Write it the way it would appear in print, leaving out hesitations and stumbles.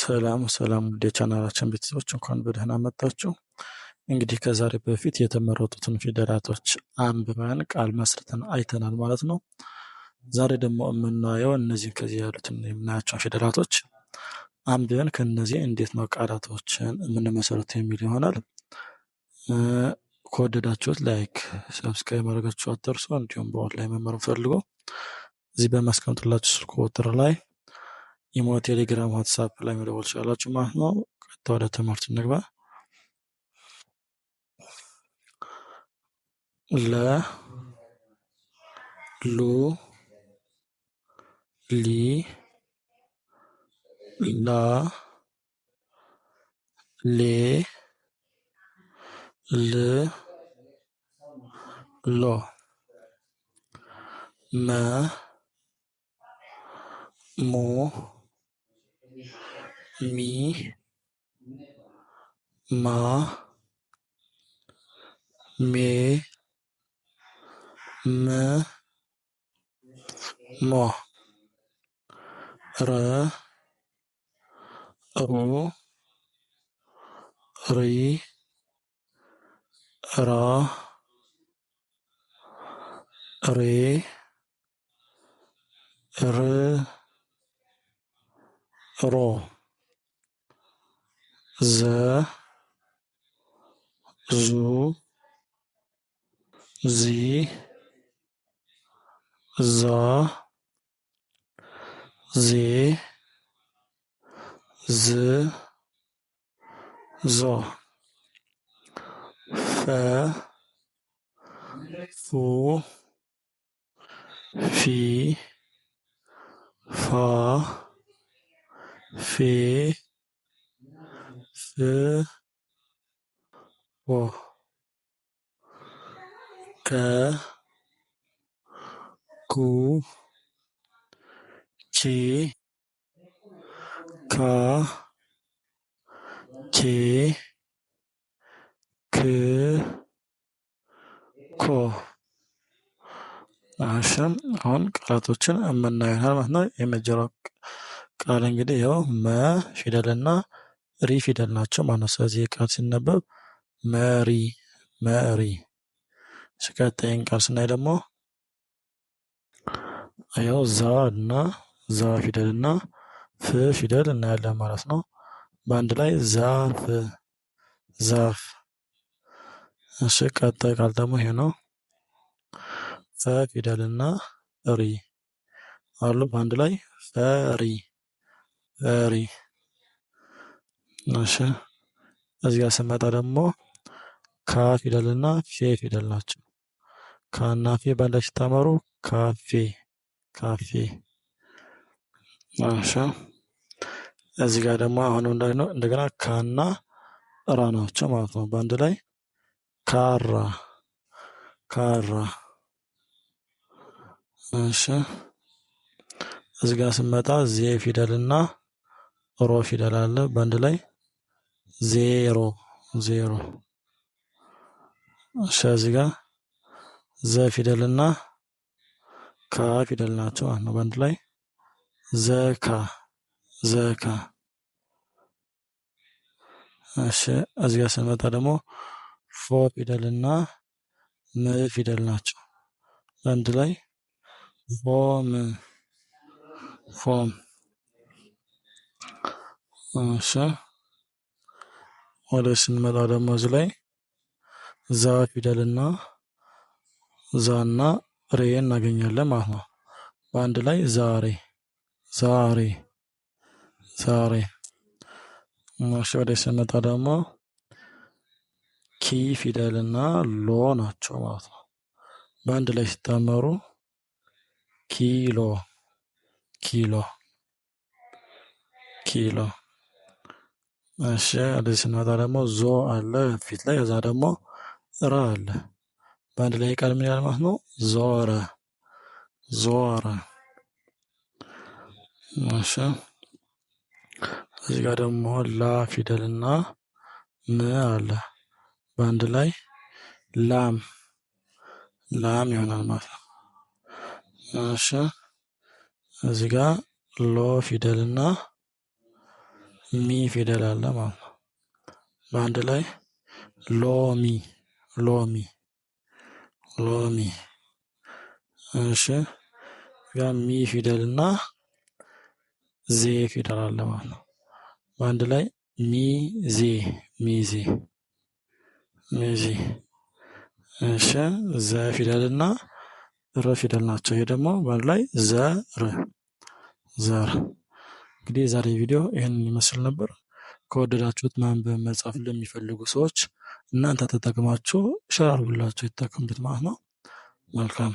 ሰላም ወደ ቻናላችን ቤተሰቦች እንኳን በደህና መጣችሁ። እንግዲህ ከዛሬ በፊት የተመረጡትን ፊደላቶች አንብበን ቃል መስርተን አይተናል ማለት ነው። ዛሬ ደግሞ የምናየው እነዚህ ከዚህ ያሉትን የምናያቸው ፊደላቶች አንብበን ከነዚህ እንዴት ነው ቃላቶችን የምንመሰርት የሚል ይሆናል። ከወደዳችሁት ላይክ፣ ሰብስክራይብ ማድረጋችሁ አትርሱ። እንዲሁም በኦንላይን መማር ፈልጉ እዚህ በማስቀምጥላችሁ ስልክ ቁጥር ላይ ኢሞ፣ ቴሌግራም፣ ዋትስአፕ ላይ መደወል ትችላላችሁ ማለት ነው። ቀጥታ ወደ ትምህርት እንግባ። ለ ሉ ሊ ላ ሌ ል ሎ መ ሞ ሚ ማ ሜ መ ሞ ረ ሩ ሪ ራ ሬ ር ሮ ዘ ዙ ዚ ዛ ዜ ዝ ዞ ፈ ፉ ፊ ፋ ፌ ፍ ፎ ከ ኩ ኬ ካ ኬ ክ ኮ። አሁን ቃላቶችን የምናየው ማለት ነው። የመጀመሪያው ቃል እንግዲህ ያው መ ፊደልና ሪ ፊደል ናቸው ማለት ነው። ስለዚህ ቃል ሲነበብ መሪ መሪ። ቀጣዩን ቃል ስናይ ደግሞ ያው ዛ እና ዛ ፊደልና ፍ ፊደል እናያለን ማለት ነው። በአንድ ላይ ዛፍ ዛፍ። እሺ ቀጣይ ቃል ደግሞ ይሄ ነው። ፈ ፊደልና ሪ አሉ በአንድ ላይ ፈሪ ፈሪ። እሺ እዚህ ጋር ስንመጣ ደግሞ ካ ፊደልና ፌ ፊደል ናቸው። ካና ፌ በአንድ ላይ ሲጣመሩ ካፌ ካፌ። እሺ እዚህ ጋር ደግሞ አሁንም እንደገና ካና ራ ናቸው ማለት ነው። በአንድ ላይ ካራ ካራ። እሺ እዚህ ጋር ስንመጣ ዜ ፊደልና ሮ ፊደል አለ በአንድ ላይ ዜሮ ዜሮ። እሺ እዚህ ጋር ዘ ፊደልና ካ ፊደል ናቸው ማለት ነው። በአንድ ላይ ዘካ ዘካ። እሺ እዚህ ጋር ስንመጣ ደግሞ ፎ ፊደልና ም ፊደል ናቸው በአንድ ላይ ፎም ፎም። እሺ ወደ ስንመጣ ደግሞ እዚህ ላይ ዛ ፊደልና ዛና ሬ እናገኛለን ማለት ነው። በአንድ ላይ ዛሬ ዛሬ ዛሬ። እሺ ወደ ስንመጣ ደግሞ ኪ ፊደልና ሎ ናቸው ማለት ነው። በአንድ ላይ ሲጣመሩ ኪሎ ኪሎ ኪሎ። እሺ ወደዚህ ስንመጣ ደግሞ ዞ አለ ፊት ላይ ከዛ ደግሞ ራ አለ በአንድ ላይ ቃል ምን ያህል ማለት ነው? ዞረ ዞረ። እሺ እዚህ ጋር ደግሞ ላ ፊደልና ም አለ በአንድ ላይ ላም ላም ይሆናል ማለት ነው። እሺ እዚህ ጋር ሎ ፊደልና ሚ ፊደል አለ ማለት ነው። በአንድ ላይ ሎሚ ሎሚ ሎሚ። እሺ ያ ሚ ፊደል እና ዜ ፊደል አለ ማለት ነው። በአንድ ላይ ሚዜ ሚዜ ሚዜ። እሺ ዘ ፊደል እና ረ ፊደል ናቸው። ይሄ ደግሞ በአንድ ላይ ዘር ዘር። እንግዲህ የዛሬ ቪዲዮ ይህንን ይመስል ነበር። ከወደዳችሁት ማንበብ መጻፍ ለሚፈልጉ ሰዎች እናንተ ተጠቅማችሁ ሸር አድርጉላቸው ይጠቀሙበት ማለት ነው። መልካም